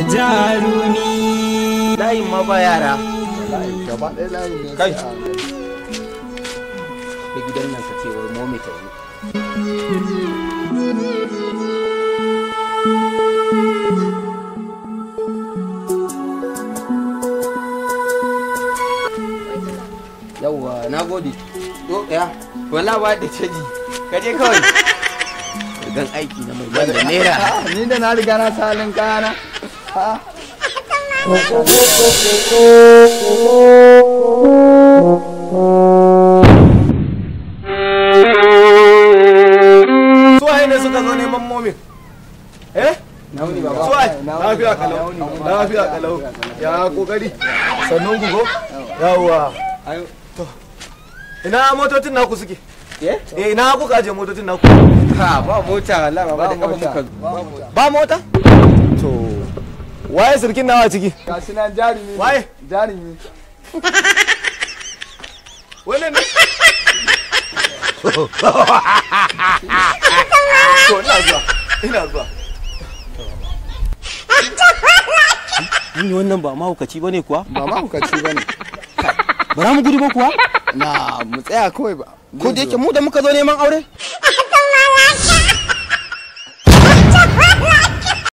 jarumi layin ma ba yara gaba ɗaya layin ne kai da gidan nan ka ce wai momi ta zo yawwa na gode to ya wala ba da caji ka je kawai dan aiki na mai banda naira ni da na riga na salin kayana suwaye ne suka zo neman momin suwaye lafiya kalau ya kokari sannun ku go yawwa ina motocin naku suke ina kuka je motocin naku ha ba mota wallahi ba da kafa muka ba mota to waye sirkin nawa ciki gashi nan jarumi waye jarumi wannan ne to ina zuwa ni wannan ba mahaukaci bane kuwa ba mahaukaci bane bara mu gudu ba kuwa na mu tsaya kawai ba ko da yake mu da muka zo neman aure